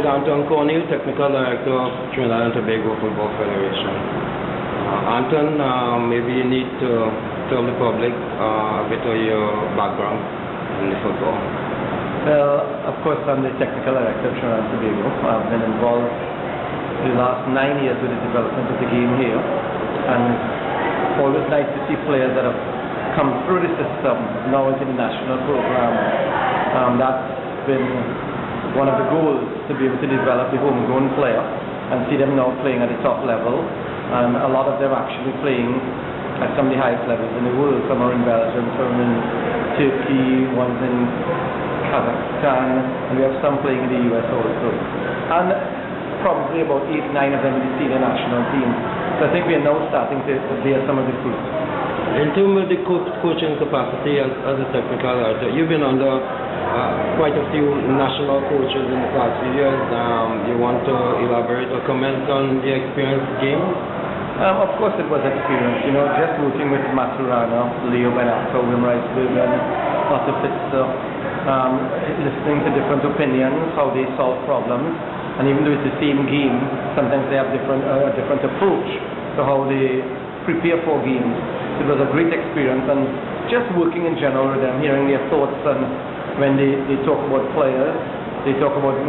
Anton, Corneal, Technical Director of Trinidad and Tobago Football Federation. Anton, maybe you need to tell the public a bit of your background in the football. Well, of course, I'm the Technical Director of Trinidad and Tobago. I've been involved for the last 9 years with the development of the game here, and always nice to see players that have come through the system now into the national program. That's been one of the goals, to be able to develop the homegrown player and see them now playing at the top level, and a lot of them actually playing at some of the highest levels in the world. Some are in Belgium, some in Turkey, one's in Kazakhstan, and we have some playing in the US also, and probably about 8-9 of them in the senior national team. So I think we are now starting to bear some of the fruits. In terms of the coaching capacity as a technical director, you've been under quite a few national coaches in the past few years. You want to elaborate or comment on the experience game? Of course it was experience, just working with Maturana, Leo Benato, Wim Rice-Bergen, Otto Fitzner, listening to different opinions, how they solve problems, and even though it's the same game, sometimes they have different approach to how they prepare for games. It was a great experience, and just working in general with them, hearing their thoughts, and when they talk about players, they talk about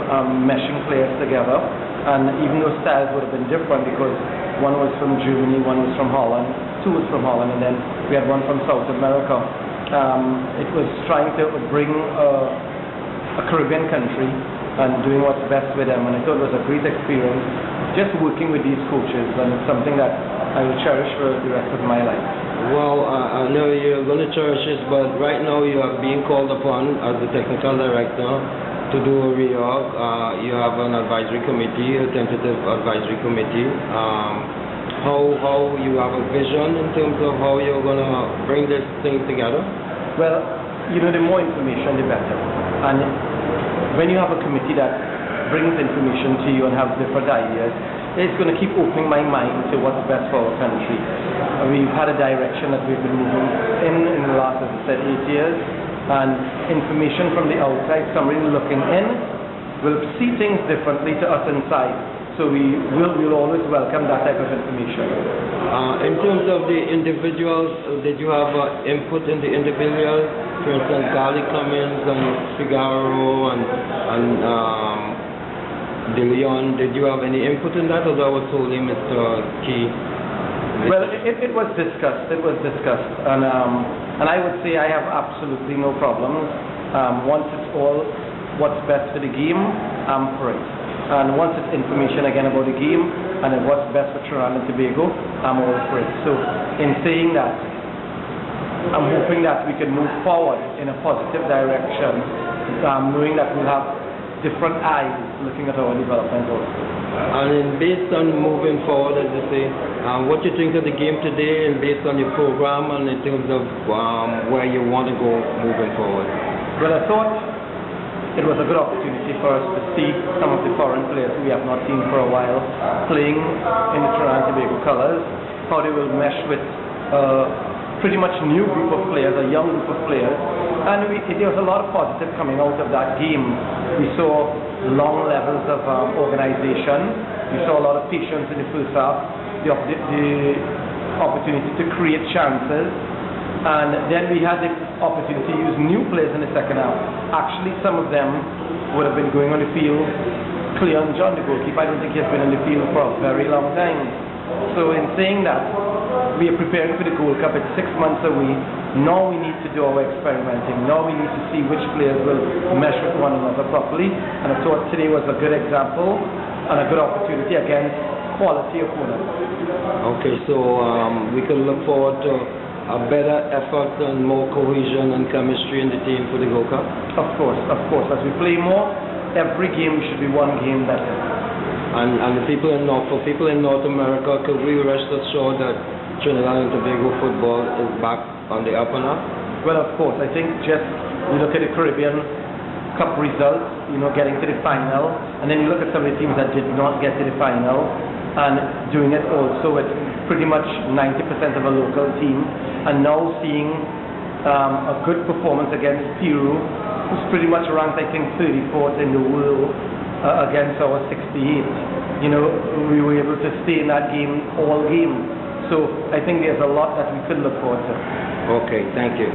meshing players together, and even though styles would have been different because one was from Germany, one was from Holland, two was from Holland, and then we had one from South America. It was trying to bring a Caribbean country and doing what's best with them, and I thought it was a great experience just working with these coaches, and it's something that I will cherish for the rest of my life. Well, I know you're going to cherish this, but right now you are being called upon as the technical director to do a reorg. You have an advisory committee, a tentative advisory committee. How you have a vision in terms of how you're going to bring this thing together? Well, the more information, the better. And when you have a committee that brings information to you and have different ideas, it's going to keep opening my mind to what's best for our country. We've had a direction that we've been moving in the last, as I said, 8 years, and information from the outside, somebody looking in, will see things differently to us inside. So we'll always welcome that type of information. In terms of the individuals, did you have input in the individuals? For instance, Gali Cummins and Figaro and De Leon, did you have any input in that, or that was solely Mr. Key? Well, it was discussed. It was discussed, and I would say I have absolutely no problems. Once it's all what's best for the game, I'm for it. And once it's information again about the game and what's best for Trinidad and Tobago, I'm all for it. So, in saying that, I'm hoping that we can move forward in a positive direction, knowing that we'll have different eyes looking at our development also. And based on moving forward, as you say, what do you think of the game today, and based on your program and in terms of where you want to go moving forward? Well, I thought it was a good opportunity for us to see some of the foreign players we have not seen for a while playing in the Trinidad and Tobago colours, how they will mesh with pretty much new group of players, a young group of players, and there was a lot of positive coming out of that game. We saw long levels of organization, we saw a lot of patience in the first half, the opportunity to create chances, and then we had the opportunity to use new players in the second half. Actually, some of them would have been going on the field. Cleon John, the goalkeeper, I don't think he has been in the field for a very long time. So in saying that, we are preparing for the Gold Cup. It's 6 months away. Now we need to do our experimenting. Now we need to see which players will mesh with one another properly. And I thought today was a good example and a good opportunity against quality opponents. Okay, so we can look forward to a better effort and more cohesion and chemistry in the team for the Gold Cup? Of course. As we play more, every game should be one game better. And for people in North America, could we rest assured that Trinidad and Tobago football is back on the up and up? Well, of course. I think just you look at the Caribbean Cup results, getting to the final, and then you look at some of the teams that did not get to the final, and doing it also with pretty much 90% of a local team, and now seeing a good performance against Peru, who's pretty much ranked, I think, 34th in the world. against our 68. You know, we were able to stay in that game all game. So I think there's a lot that we could look forward to. Okay, thank you.